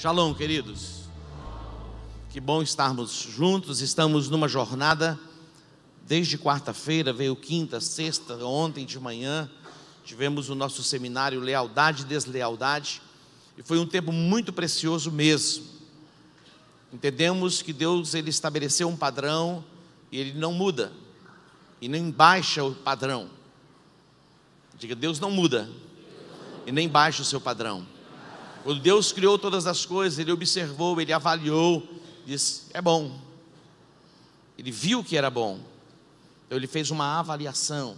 Shalom, queridos. Que bom estarmos juntos. Estamos numa jornada desde quarta-feira, veio quinta, sexta, ontem de manhã tivemos o nosso seminário Lealdade e Deslealdade, e foi um tempo muito precioso mesmo. Entendemos que Deus, ele estabeleceu um padrão e ele não muda e nem baixa o padrão. Diga: Deus não muda e nem baixa o seu padrão. Quando Deus criou todas as coisas, Ele observou, Ele avaliou, disse: é bom. Ele viu que era bom, então Ele fez uma avaliação.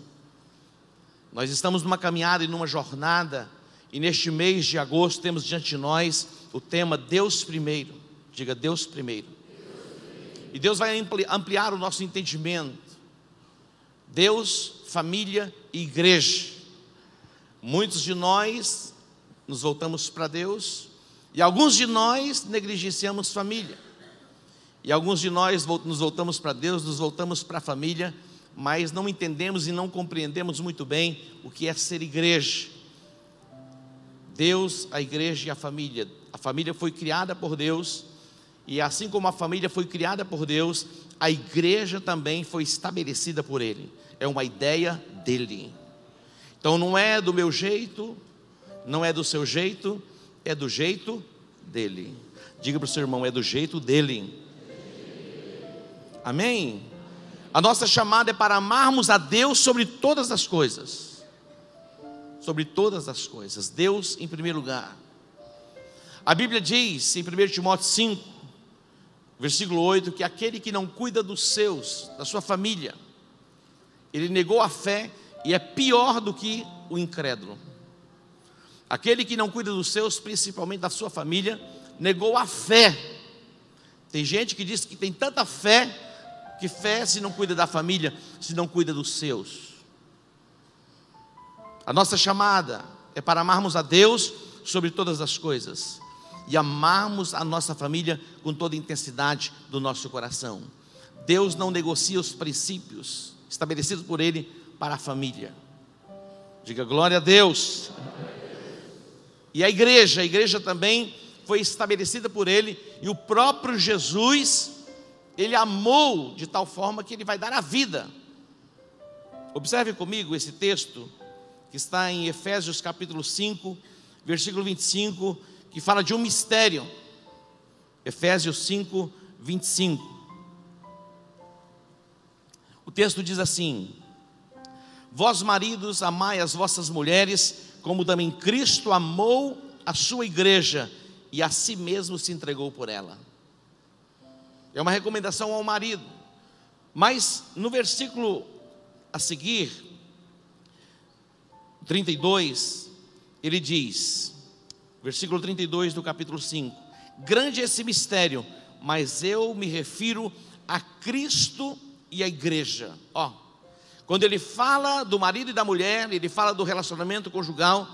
Nós estamos numa caminhada e numa jornada, e neste mês de agosto temos diante de nós o tema Deus primeiro. Diga: Deus primeiro. E Deus vai ampliar o nosso entendimento. Deus, família e igreja. Muitos de nós nos voltamos para Deus, e alguns de nós negligenciamos família, e alguns de nós nos voltamos para Deus, nos voltamos para a família, mas não entendemos e não compreendemos muito bem o que é ser igreja. Deus, a igreja e a família foi criada por Deus, e assim como a família foi criada por Deus, a igreja também foi estabelecida por Ele, é uma ideia dEle. Então não é do meu jeito, não é do seu jeito, é do jeito dEle. Diga para o seu irmão: é do jeito dEle. Amém? A nossa chamada é para amarmos a Deus sobre todas as coisas. Sobre todas as coisas, Deus em primeiro lugar. A Bíblia diz em 1 Timóteo 5, versículo 8, que aquele que não cuida dos seus, da sua família, ele negou a fé e é pior do que o incrédulo. Aquele que não cuida dos seus, principalmente da sua família, negou a fé. Tem gente que diz que tem tanta fé, que fé se não cuida da família, se não cuida dos seus. A nossa chamada é para amarmos a Deus sobre todas as coisas e amarmos a nossa família com toda a intensidade do nosso coração. Deus não negocia os princípios estabelecidos por Ele para a família. Diga glória a Deus. E a igreja também foi estabelecida por Ele, e o próprio Jesus, Ele amou de tal forma que Ele vai dar a vida. Observe comigo esse texto, que está em Efésios capítulo 5, versículo 25, que fala de um mistério. Efésios 5, 25. O texto diz assim: vós maridos, amai as vossas mulheres, como também Cristo amou a sua igreja e a si mesmo se entregou por ela. É uma recomendação ao marido. Mas no versículo a seguir, 32, ele diz, versículo 32 do capítulo 5: grande é esse mistério, mas eu me refiro a Cristo e a igreja. Quando ele fala do marido e da mulher, ele fala do relacionamento conjugal,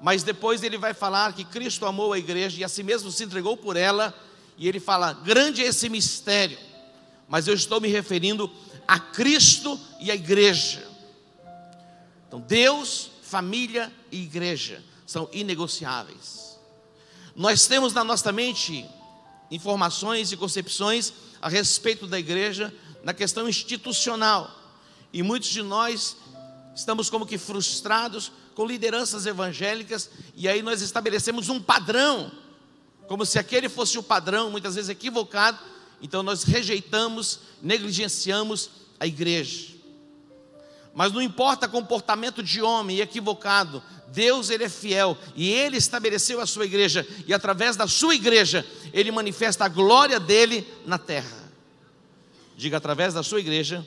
mas depois ele vai falar que Cristo amou a igreja e a si mesmo se entregou por ela, e ele fala: grande é esse mistério, mas eu estou me referindo a Cristo e a igreja. Então Deus, família e igreja são inegociáveis. Nós temos na nossa mente informações e concepções a respeito da igreja na questão institucional, e muitos de nós estamos como que frustrados com lideranças evangélicas, e aí nós estabelecemos um padrão, como se aquele fosse o padrão, muitas vezes equivocado. Então nós rejeitamos, negligenciamos a igreja. Mas não importa comportamento de homem equivocado, Deus, Ele é fiel, e Ele estabeleceu a sua igreja, e através da sua igreja Ele manifesta a glória dEle na terra. Diga: através da sua igreja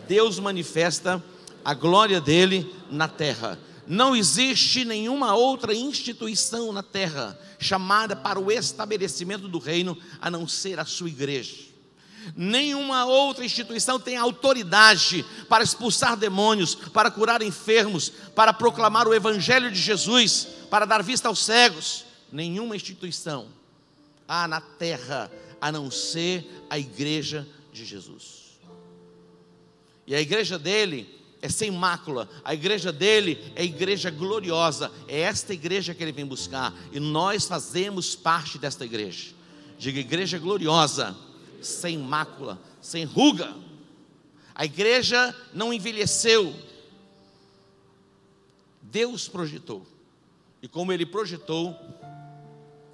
Deus manifesta a glória dEle na terra. Não existe nenhuma outra instituição na terra chamada para o estabelecimento do reino a não ser a sua igreja. Nenhuma outra instituição tem autoridade para expulsar demônios, para curar enfermos, para proclamar o evangelho de Jesus, para dar vista aos cegos. Nenhuma instituição há na terra a não ser a igreja de Jesus. E a igreja dele é sem mácula, a igreja dele é a igreja gloriosa. É esta igreja que ele vem buscar, e nós fazemos parte desta igreja. Diga: igreja gloriosa, sem mácula, sem ruga. A igreja não envelheceu, Deus projetou, e como ele projetou,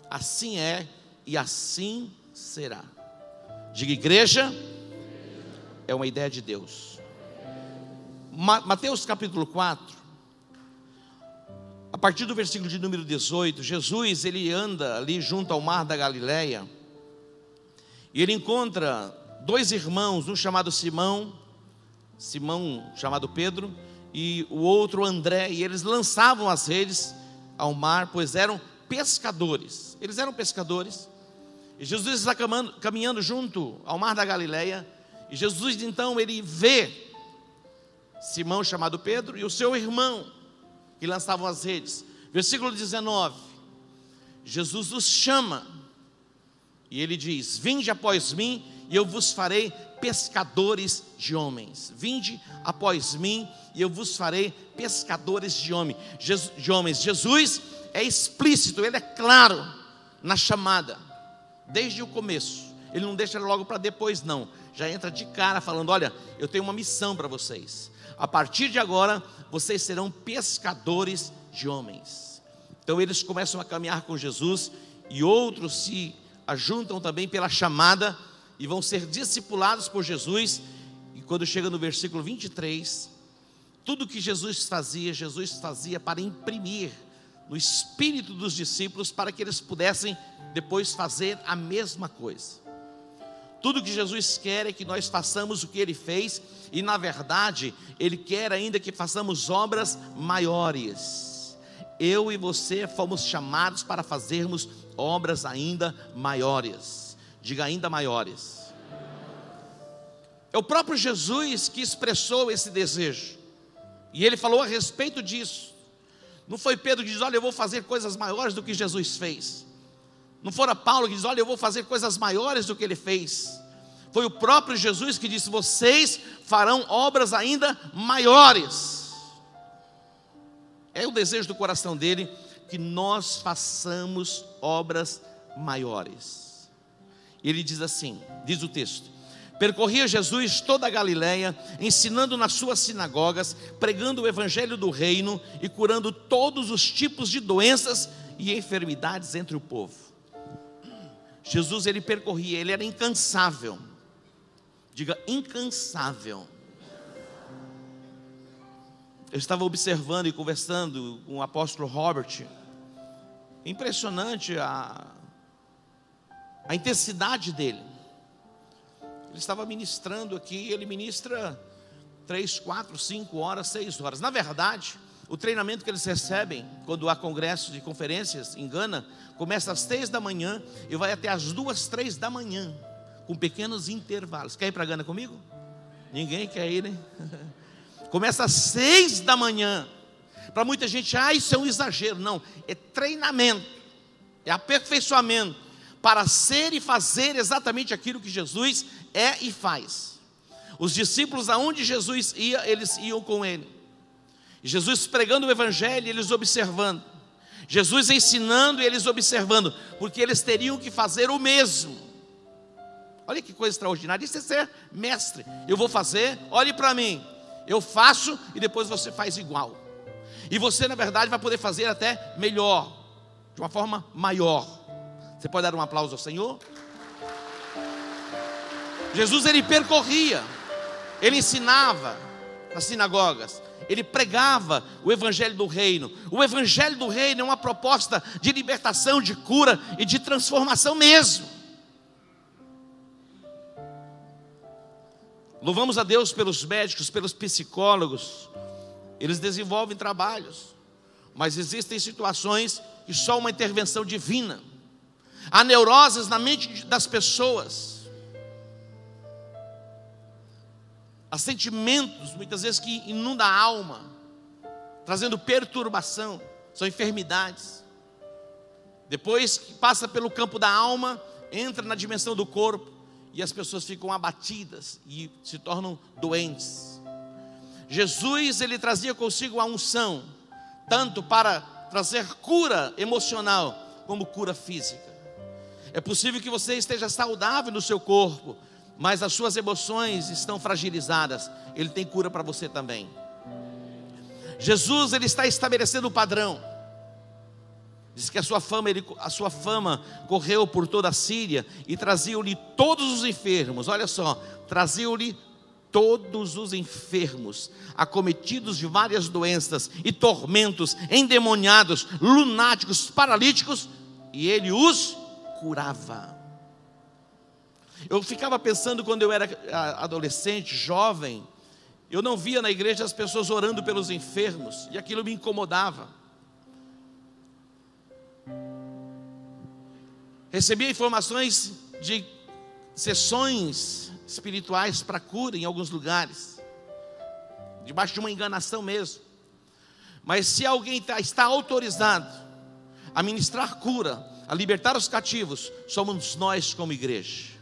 assim é e assim será. Diga: igreja é uma ideia de Deus. Mateus capítulo 4, a partir do versículo de número 18, Jesus, ele anda ali junto ao mar da Galileia, e ele encontra dois irmãos, um chamado Simão chamado Pedro, e o outro André, e eles lançavam as redes ao mar, pois eram pescadores. Eles eram pescadores, e Jesus está caminhando junto ao mar da Galileia, e Jesus então ele vê Simão chamado Pedro e o seu irmão que lançavam as redes. Versículo 19, Jesus os chama e ele diz: vinde após mim e eu vos farei pescadores de homens. Vinde após mim e eu vos farei pescadores de homens. Jesus é explícito, ele é claro na chamada, desde o começo. Ele não deixa logo para depois, não. Já entra de cara falando: olha, eu tenho uma missão para vocês. A partir de agora, vocês serão pescadores de homens. Então eles começam a caminhar com Jesus, e outros se ajuntam também pela chamada, e vão ser discipulados por Jesus. E quando chega no versículo 23, tudo que Jesus fazia para imprimir no espírito dos discípulos, para que eles pudessem depois fazer a mesma coisa. Tudo que Jesus quer é que nós façamos o que Ele fez, e na verdade, Ele quer ainda que façamos obras maiores. Eu e você fomos chamados para fazermos obras ainda maiores. Diga: ainda maiores. É o próprio Jesus que expressou esse desejo, e Ele falou a respeito disso. Não foi Pedro que diz: olha, eu vou fazer coisas maiores do que Jesus fez. Não fora Paulo que diz: olha, eu vou fazer coisas maiores do que ele fez. Foi o próprio Jesus que disse: vocês farão obras ainda maiores. É o desejo do coração dele que nós façamos obras maiores. Ele diz assim, diz o texto: percorria Jesus toda a Galileia, ensinando nas suas sinagogas, pregando o evangelho do reino e curando todos os tipos de doenças e enfermidades entre o povo. Jesus, ele percorria, ele era incansável. Diga: incansável. Eu estava observando e conversando com o apóstolo Robert. Impressionante a intensidade dele. Ele estava ministrando aqui, ele ministra 3, 4, 5 horas, 6 horas. Na verdade, o treinamento que eles recebem quando há congressos e conferências em Gana começa às 6 da manhã e vai até às 2, 3 da manhã, com pequenos intervalos. Quer ir para Gana comigo? Ninguém quer ir, né? Começa às 6 da manhã. Para muita gente, isso é um exagero. Não, é treinamento, é aperfeiçoamento para ser e fazer exatamente aquilo que Jesus é e faz. Os discípulos, aonde Jesus ia, eles iam com ele. Jesus pregando o evangelho, eles observando. Jesus ensinando e eles observando, porque eles teriam que fazer o mesmo. Olha que coisa extraordinária, isso é ser mestre. Eu vou fazer, olhe para mim, eu faço e depois você faz igual. E você na verdade vai poder fazer até melhor, de uma forma maior. Você pode dar um aplauso ao Senhor? Jesus, ele percorria, ele ensinava nas sinagogas, ele pregava o evangelho do reino. O evangelho do reino é uma proposta de libertação, de cura e de transformação mesmo. Louvamos a Deus pelos médicos, pelos psicólogos. Eles desenvolvem trabalhos, mas existem situações que só uma intervenção divina. Há neuroses na mente das pessoas, há sentimentos muitas vezes que inundam a alma, trazendo perturbação, são enfermidades. Depois que passa pelo campo da alma, entra na dimensão do corpo, e as pessoas ficam abatidas e se tornam doentes. Jesus, ele trazia consigo a unção, tanto para trazer cura emocional, como cura física. É possível que você esteja saudável no seu corpo, mas as suas emoções estão fragilizadas. Ele tem cura para você também. Jesus, ele está estabelecendo o padrão. Diz que a sua fama correu por toda a Síria e traziam-lhe todos os enfermos. Olha só, traziam-lhe todos os enfermos, acometidos de várias doenças e tormentos, endemoniados, lunáticos, paralíticos, e ele os curava. Eu ficava pensando, quando eu era adolescente, jovem, eu não via na igreja as pessoas orando pelos enfermos, e aquilo me incomodava. Recebia informações de sessões espirituais para cura em alguns lugares, debaixo de uma enganação mesmo. Mas se alguém está autorizado a ministrar cura, a libertar os cativos, somos nós como igreja.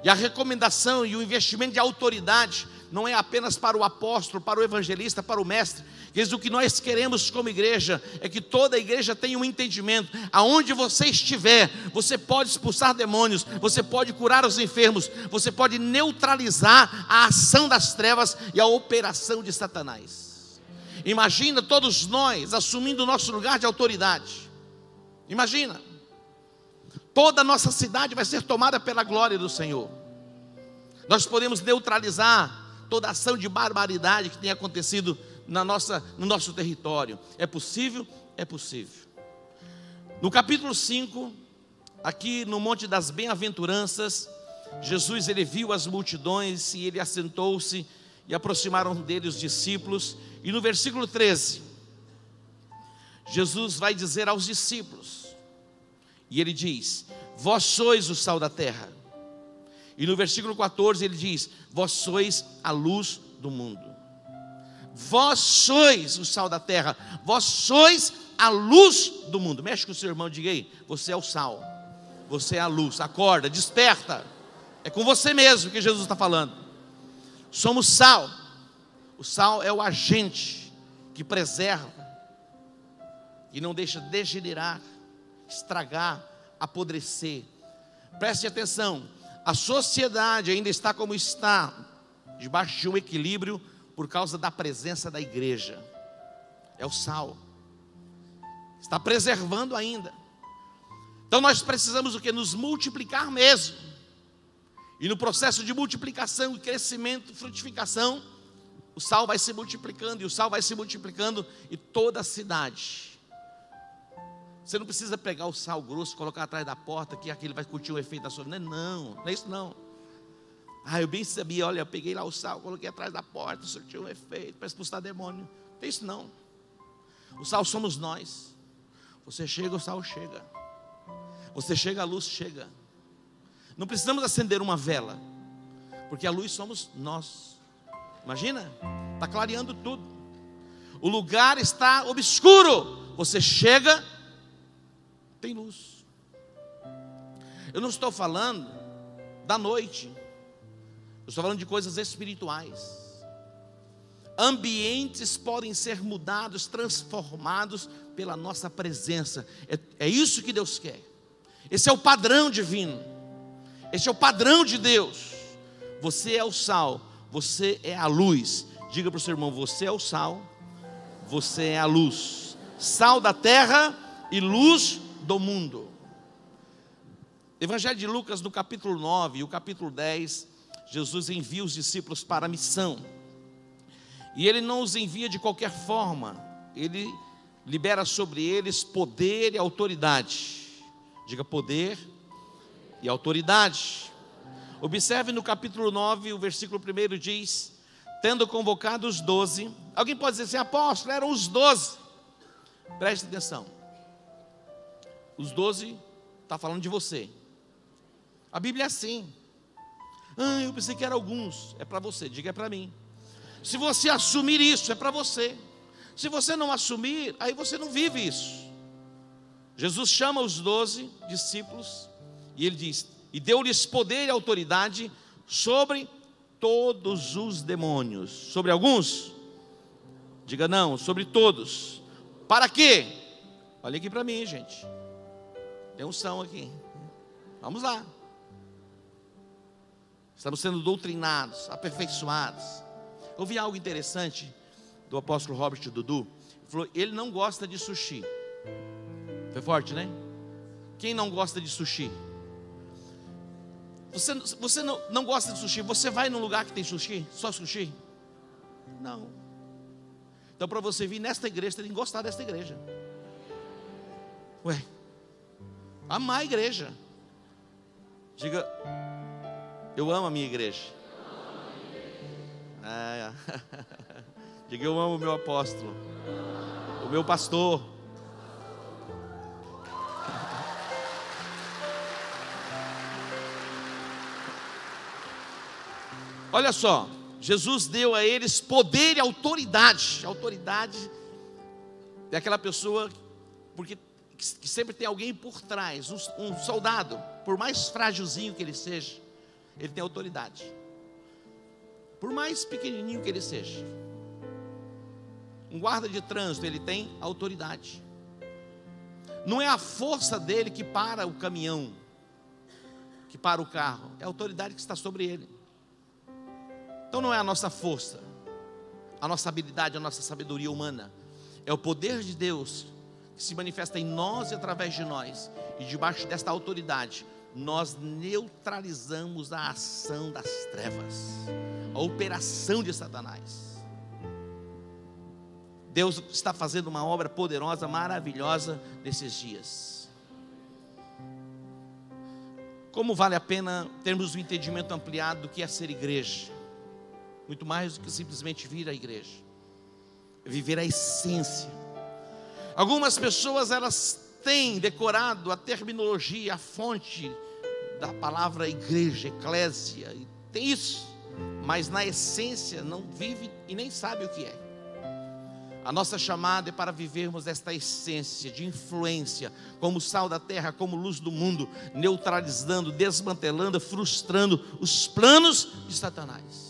E a recomendação e o investimento de autoridade não é apenas para o apóstolo, para o evangelista, para o mestre. O que nós queremos como igreja é que toda a igreja tenha um entendimento. Aonde você estiver, você pode expulsar demônios, você pode curar os enfermos, você pode neutralizar a ação das trevas e a operação de Satanás. Imagina todos nós assumindo o nosso lugar de autoridade. Imagina, toda a nossa cidade vai ser tomada pela glória do Senhor. Nós podemos neutralizar toda ação de barbaridade que tem acontecido no nosso território. É possível? É possível. No capítulo 5, aqui no Monte das Bem-aventuranças, Jesus, ele viu as multidões e ele assentou-se e aproximaram dele os discípulos. E no versículo 13, Jesus vai dizer aos discípulos, e ele diz: vós sois o sal da terra. E no versículo 14 ele diz: vós sois a luz do mundo. Vós sois o sal da terra, vós sois a luz do mundo. Mexe com o seu irmão, diga aí: você é o sal, você é a luz. Acorda, desperta. É com você mesmo que Jesus está falando. Somos sal. O sal é o agente que preserva e não deixa degenerar, estragar, apodrecer. Preste atenção, a sociedade ainda está como está, debaixo de um equilíbrio, por causa da presença da igreja. É o sal, está preservando ainda. Então nós precisamos o que? Nos multiplicar mesmo. E no processo de multiplicação, crescimento, frutificação, o sal vai se multiplicando, e o sal vai se multiplicando em toda a cidade. Você não precisa pegar o sal grosso, colocar atrás da porta, que aquele vai curtir o efeito da sua vida. Não é isso não. Eu bem sabia, olha, eu peguei lá o sal, coloquei atrás da porta, surtiu um efeito para expulsar demônio. Não é isso não. O sal somos nós. Você chega, o sal chega. Você chega, a luz chega. Não precisamos acender uma vela, porque a luz somos nós. Imagina, está clareando tudo. O lugar está obscuro. Você chega, tem luz. Eu não estou falando da noite. Eu estou falando de coisas espirituais. Ambientes podem ser mudados, transformados pela nossa presença. É isso que Deus quer. Esse é o padrão divino. Esse é o padrão de Deus. Você é o sal, você é a luz. Diga para o seu irmão: você é o sal, você é a luz. Sal da terra e luz do mundo. Evangelho de Lucas, no capítulo 9 e o capítulo 10, Jesus envia os discípulos para a missão. E ele não os envia de qualquer forma. Ele libera sobre eles poder e autoridade. Diga: poder e autoridade. Observe no capítulo 9, o versículo 1 diz: tendo convocado os 12. Alguém pode dizer assim: apóstolo, eram os 12. Preste atenção. Os 12 está falando de você. A Bíblia é assim. Eu pensei que eram alguns. É para você, diga: é para mim. Se você assumir isso, é para você. Se você não assumir, aí você não vive isso. Jesus chama os 12 discípulos e ele diz: e deu-lhes poder e autoridade sobre todos os demônios. Sobre alguns? Diga não, sobre todos. Para quê? Olha aqui para mim, gente. Tem unção aqui. Vamos lá. Estamos sendo doutrinados, aperfeiçoados. Eu vi algo interessante do apóstolo Robert Dudu. Ele falou, ele não gosta de sushi. Foi forte, né? Quem não gosta de sushi? Você não gosta de sushi? Você vai num lugar que tem sushi? Só sushi? Não. Então para você vir nesta igreja, você tem que gostar desta igreja. Ué, amar a igreja. Diga, eu amo a minha igreja. Diga, eu amo o meu apóstolo, o meu pastor. Olha só, Jesus deu a eles poder e autoridade. Autoridade é aquela pessoa, porque que sempre tem alguém por trás, um soldado, por mais frágilzinho que ele seja, ele tem autoridade. Por mais pequenininho que ele seja. Um guarda de trânsito, ele tem autoridade. Não é a força dele que para o caminhão, que para o carro, é a autoridade que está sobre ele. Então não é a nossa força, a nossa habilidade, a nossa sabedoria humana. É o poder de Deus que se manifesta em nós e através de nós. E debaixo desta autoridade, nós neutralizamos a ação das trevas, a operação de Satanás. Deus está fazendo uma obra poderosa, maravilhosa nesses dias. Como vale a pena termos um entendimento ampliado do que é ser igreja? Muito mais do que simplesmente vir à igreja, é viver a essência. Algumas pessoas, elas têm decorado a terminologia, a fonte da palavra igreja, eclésia, e tem isso, mas na essência não vive e nem sabe o que é. A nossa chamada é para vivermos esta essência de influência, como sal da terra, como luz do mundo, neutralizando, desmantelando, frustrando os planos de Satanás.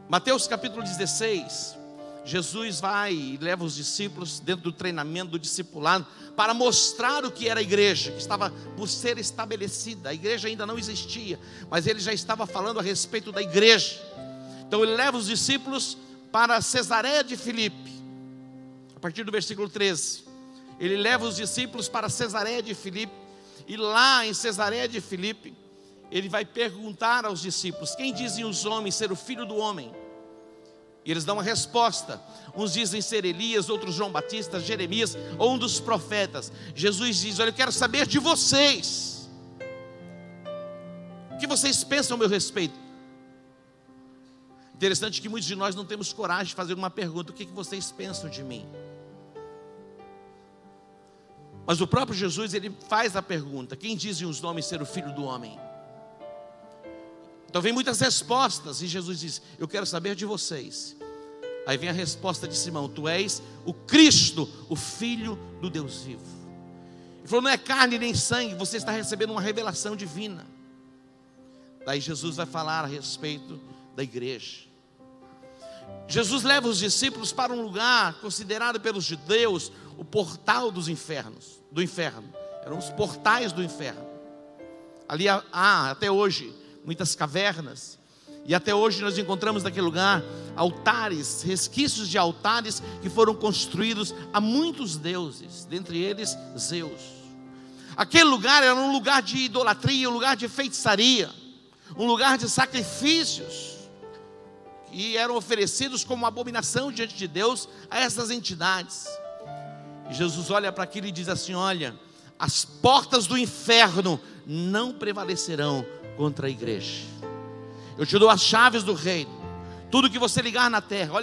Mateus capítulo 16, Jesus vai e leva os discípulos dentro do treinamento do discipulado para mostrar o que era a igreja, que estava por ser estabelecida. A igreja ainda não existia, mas ele já estava falando a respeito da igreja. Então ele leva os discípulos para Cesareia de Filipe, a partir do versículo 13. Ele leva os discípulos para Cesareia de Filipe, e lá em Cesareia de Filipe, ele vai perguntar aos discípulos: quem dizem os homens ser o filho do homem? E eles dão uma resposta. Uns dizem ser Elias, outros João Batista, Jeremias, ou um dos profetas. Jesus diz: olha, eu quero saber de vocês, o que vocês pensam a meu respeito? Interessante que muitos de nós não temos coragem de fazer uma pergunta: o que vocês pensam de mim? Mas o próprio Jesus, ele faz a pergunta: quem dizem os homens ser o filho do homem? Então vem muitas respostas, e Jesus diz: eu quero saber de vocês. Aí vem a resposta de Simão: tu és o Cristo, o Filho do Deus vivo. Ele falou: não é carne nem sangue, você está recebendo uma revelação divina. Daí Jesus vai falar a respeito da igreja. Jesus leva os discípulos para um lugar considerado pelos judeus o portal dos infernos, do inferno. Eram os portais do inferno. Ali há até hoje muitas cavernas, e até hoje nós encontramos naquele lugar altares, resquícios de altares que foram construídos a muitos deuses, dentre eles Zeus. Aquele lugar era um lugar de idolatria, um lugar de feitiçaria, um lugar de sacrifícios que eram oferecidos como abominação diante de Deus a essas entidades. E Jesus olha para aquilo e diz assim: olha, as portas do inferno não prevalecerão contra a igreja. Eu te dou as chaves do reino. Tudo que você ligar na terra,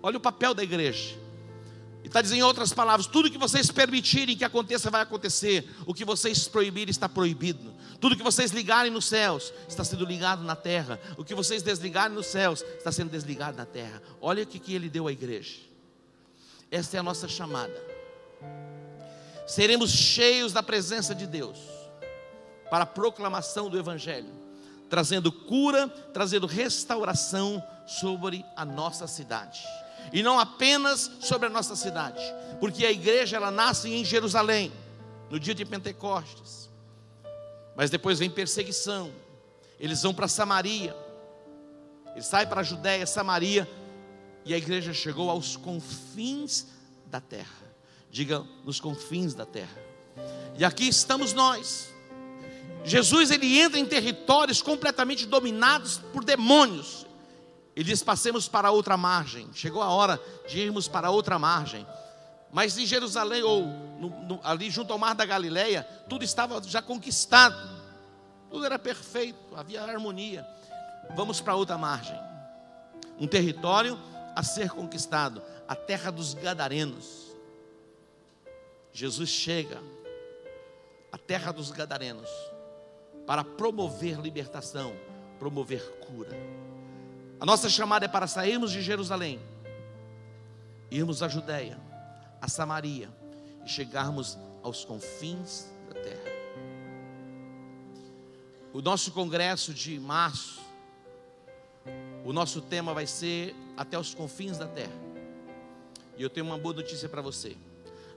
olha o papel da igreja. E está dizendo em outras palavras: tudo que vocês permitirem que aconteça, vai acontecer. O que vocês proibirem, está proibido. Tudo que vocês ligarem nos céus, está sendo ligado na terra. O que vocês desligarem nos céus, está sendo desligado na terra. Olha o que ele deu à igreja. Esta é a nossa chamada. Seremos cheios da presença de Deus para a proclamação do evangelho, trazendo cura, trazendo restauração sobre a nossa cidade. E não apenas sobre a nossa cidade, porque a igreja ela nasce em Jerusalém, no dia de Pentecostes. Mas depois vem perseguição. Eles vão para Samaria. Eles saem para a Judéia, Samaria, e a igreja chegou aos confins da terra. Diga, nos confins da terra. E aqui estamos nós. Jesus ele entra em territórios completamente dominados por demônios. Ele diz: passemos para outra margem. Chegou a hora de irmos para outra margem. Mas em Jerusalém, ou ali junto ao mar da Galileia, tudo estava já conquistado. Tudo era perfeito, havia harmonia. Vamos para outra margem. Um território a ser conquistado, a terra dos Gadarenos. Jesus chega à terra dos Gadarenos para promover libertação, promover cura. A nossa chamada é para sairmos de Jerusalém, irmos à Judéia, a Samaria e chegarmos aos confins da terra. O nosso congresso de março, o nosso tema vai ser até os confins da terra. E eu tenho uma boa notícia para você.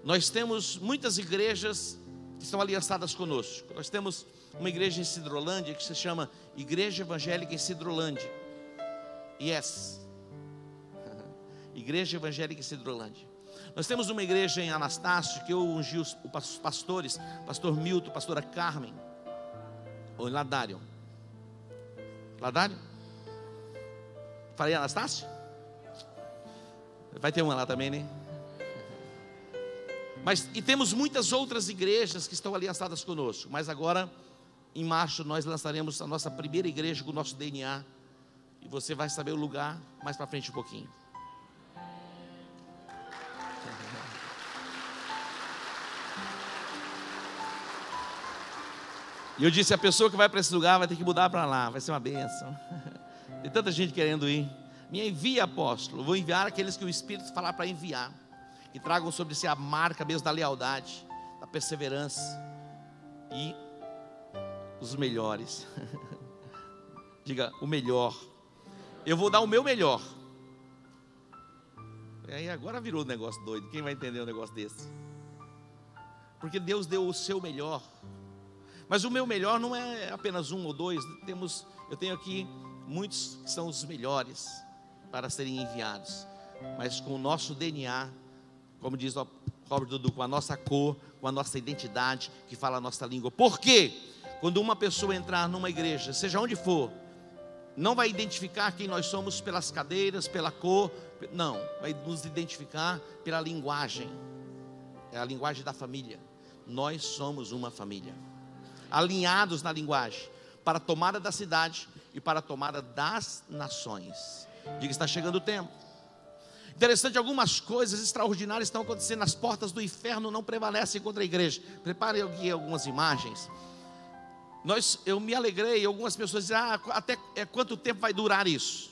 Nós temos muitas igrejas que estão aliançadas conosco. Nós temos uma igreja em Sidrolândia que se chama Igreja Evangélica em Sidrolândia. Yes. Igreja Evangélica em Sidrolândia. Nós temos uma igreja em Anastácio que eu ungi os pastores, pastor Milton, pastora Carmen, ou em Ladário. Ladário? Falei Anastácio? Vai ter uma lá também, né? E temos muitas outras igrejas que estão aliançadas conosco. Mas agora, em março, nós lançaremos a nossa primeira igreja com o nosso DNA. E você vai saber o lugar mais para frente um pouquinho. E eu disse: a pessoa que vai para esse lugar vai ter que mudar para lá. Vai ser uma bênção. Tem tanta gente querendo ir. Me envia, apóstolo. Vou enviar aqueles que o Espírito falar para enviar, que tragam sobre si a marca mesmo da lealdade, da perseverança e os melhores. Diga, o melhor. Eu vou dar o meu melhor. E aí agora virou um negócio doido. Quem vai entender um negócio desse? Porque Deus deu o seu melhor. Mas o meu melhor não é apenas um ou dois. Eu tenho aqui muitos que são os melhores para serem enviados, mas com o nosso DNA, como diz o Robert Dudu, com a nossa cor, com a nossa identidade, que fala a nossa língua. Por quê? Quando uma pessoa entrar numa igreja, seja onde for, não vai identificar quem nós somos pelas cadeiras, pela cor, não, vai nos identificar pela linguagem. É a linguagem da família. Nós somos uma família, alinhados na linguagem, para a tomada da cidade e para a tomada das nações. Diga, está chegando o tempo. Interessante, algumas coisas extraordinárias estão acontecendo. As portas do inferno não prevalecem contra a igreja. Prepare aqui algumas imagens. Eu me alegrei. Algumas pessoas dizem: até quanto tempo vai durar isso?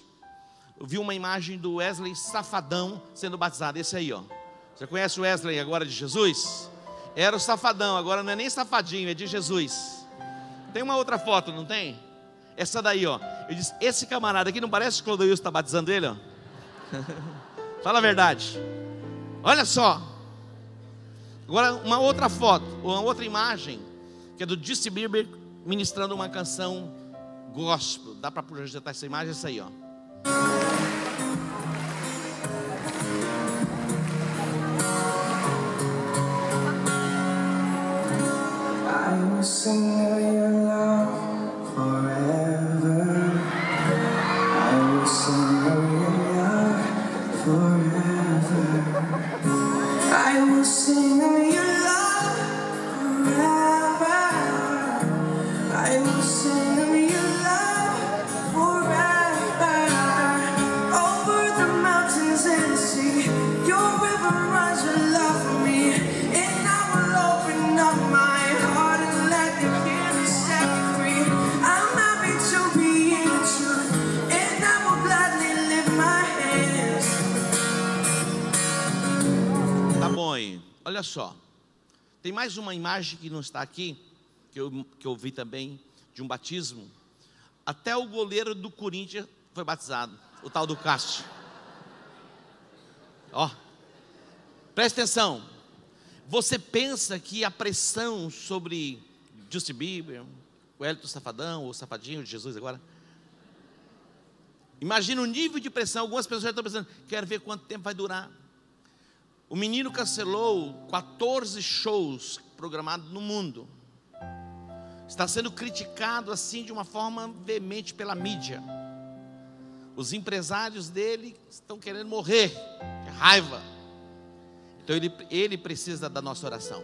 Eu vi uma imagem do Wesley Safadão sendo batizado. Esse aí, ó. Você conhece o Wesley agora de Jesus? Era o Safadão, agora não é nem Safadinho, é de Jesus. Tem uma outra foto, não tem? Essa daí, ó. Eu disse: esse camarada aqui não parece que o Clodoilson está batizando ele, ó? Fala a verdade. Olha só. Agora uma outra foto, uma outra imagem, que é do Justin Bieber ministrando uma canção gospel. Dá para projetar essa imagem? Essa aí, ó. I will sing your love forever. I will sing your love forever. I will sing your love forever. I will sing your love forever. Over the mountains and the sea, your river runs your love for me. And I will open up my heart and let you hear me set me free. I'm happy to be in the truth, and I will gladly lift my hands. Tá bom aí, olha só. Tem mais uma imagem que não está aqui, que eu vi também, de um batismo. Até o goleiro do Corinthians foi batizado, o tal do Cássio. Ó, presta atenção. Você pensa que a pressão sobre Justin Bieber, o Hélito Safadão, ou Safadinho de Jesus agora, imagina o nível de pressão. Algumas pessoas já estão pensando, quero ver quanto tempo vai durar. O menino cancelou 14 shows programados no mundo. Está sendo criticado assim de uma forma veemente pela mídia. Os empresários dele estão querendo morrer, de raiva. Então ele precisa da nossa oração.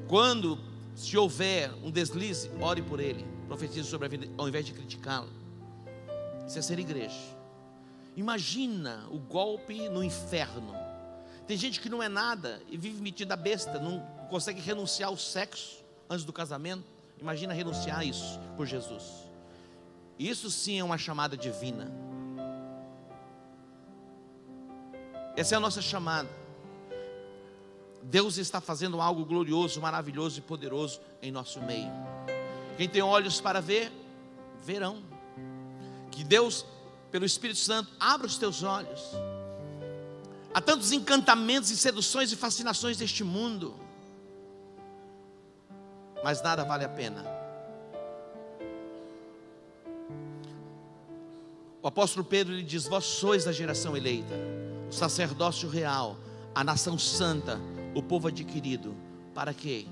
Quando se houver um deslize, ore por ele, profetize sobre a vida, ao invés de criticá-lo. Isso é ser igreja. Imagina o golpe no inferno. Tem gente que não é nada e vive metida a besta, não consegue renunciar ao sexo antes do casamento. Imagina renunciar a isso por Jesus. Isso sim é uma chamada divina. Essa é a nossa chamada. Deus está fazendo algo glorioso, maravilhoso e poderoso em nosso meio. Quem tem olhos para ver, verão. Que Deus, pelo Espírito Santo, abra os teus olhos. Há tantos encantamentos e seduções e fascinações deste mundo, mas nada vale a pena. O apóstolo Pedro lhe diz: vós sois a geração eleita, o sacerdócio real, a nação santa, o povo adquirido. Para quê?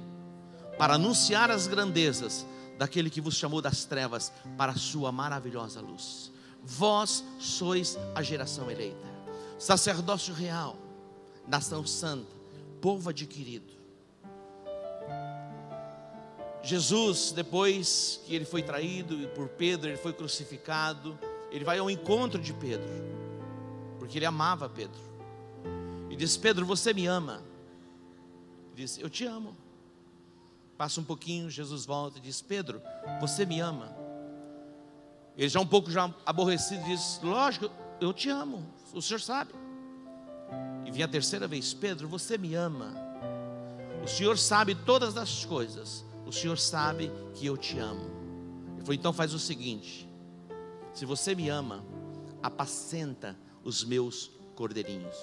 Para anunciar as grandezas daquele que vos chamou das trevas para a sua maravilhosa luz. Vós sois a geração eleita, sacerdócio real, nação santa, povo adquirido. Jesus, depois que ele foi traído por Pedro, ele foi crucificado, ele vai ao encontro de Pedro, porque ele amava Pedro. E diz: Pedro, você me ama? Ele diz: eu te amo. Passa um pouquinho, Jesus volta e diz: Pedro, você me ama? Ele já um pouco aborrecido diz: lógico, eu te amo, o senhor sabe. E vem a terceira vez: Pedro, você me ama? O senhor sabe todas as coisas, o senhor sabe que eu te amo. Ele falou: então faz o seguinte, se você me ama, apacenta os meus cordeirinhos.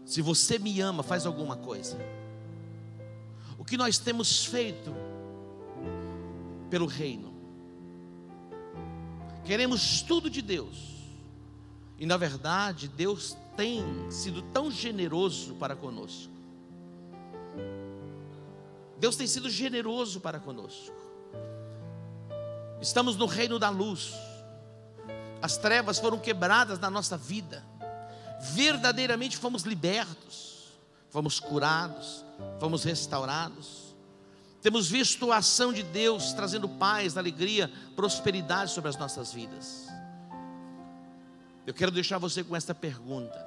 Se você me ama, faz alguma coisa. O que nós temos feito pelo reino? Queremos tudo de Deus, e na verdade Deus tem sido tão generoso para conosco. Deus tem sido generoso para conosco. Estamos no reino da luz. As trevas foram quebradas na nossa vida. Verdadeiramente fomos libertos, fomos curados, fomos restaurados. Temos visto a ação de Deus trazendo paz, alegria, prosperidade sobre as nossas vidas. Eu quero deixar você com esta pergunta,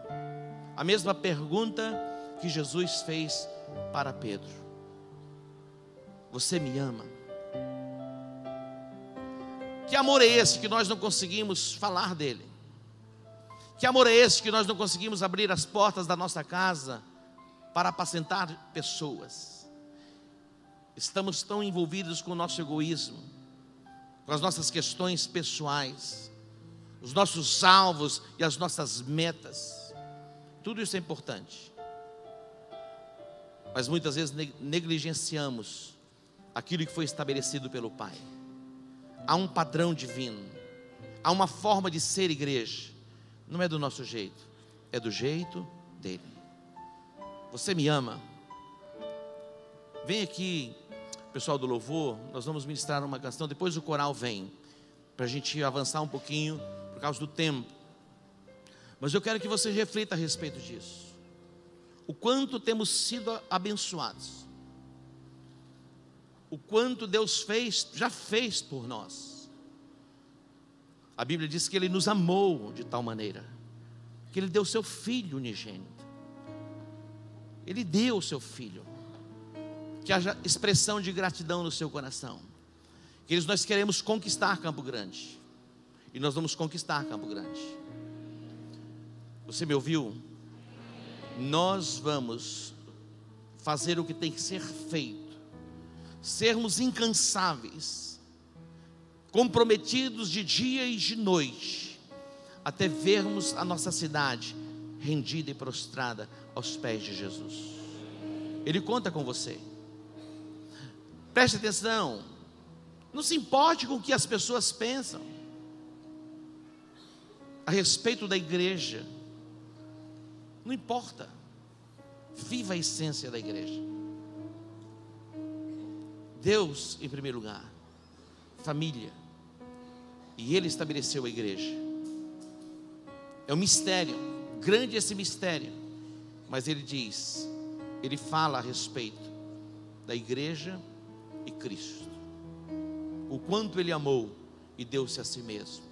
a mesma pergunta que Jesus fez para Pedro: você me ama? Que amor é esse que nós não conseguimos falar dele? Que amor é esse que nós não conseguimos abrir as portas da nossa casa para apacentar pessoas? Estamos tão envolvidos com o nosso egoísmo, com as nossas questões pessoais, os nossos alvos e as nossas metas. Tudo isso é importante, mas muitas vezes negligenciamos aquilo que foi estabelecido pelo Pai. Há um padrão divino, há uma forma de ser igreja. Não é do nosso jeito, é do jeito dele. Você me ama? Vem aqui, pessoal do louvor, nós vamos ministrar uma canção. Depois o coral vem, para a gente avançar um pouquinho, por causa do tempo. Mas eu quero que você reflita a respeito disso. O quanto temos sido abençoados, o quanto Deus já fez por nós. A Bíblia diz que Ele nos amou de tal maneira que Ele deu o seu Filho unigênito. Ele deu o seu Filho. Que haja expressão de gratidão no seu coração. Queridos, nós queremos conquistar Campo Grande, e nós vamos conquistar Campo Grande. Você me ouviu? Nós vamos fazer o que tem que ser feito, sermos incansáveis, comprometidos de dia e de noite, até vermos a nossa cidade rendida e prostrada aos pés de Jesus. Ele conta com você. Preste atenção, não se importe com o que as pessoas pensam a respeito da igreja. Não importa. Viva a essência da igreja. Deus em primeiro lugar, família, e Ele estabeleceu a igreja. É um mistério, grande esse mistério, mas Ele diz, Ele fala a respeito da igreja e Cristo, o quanto Ele amou e deu-se a si mesmo.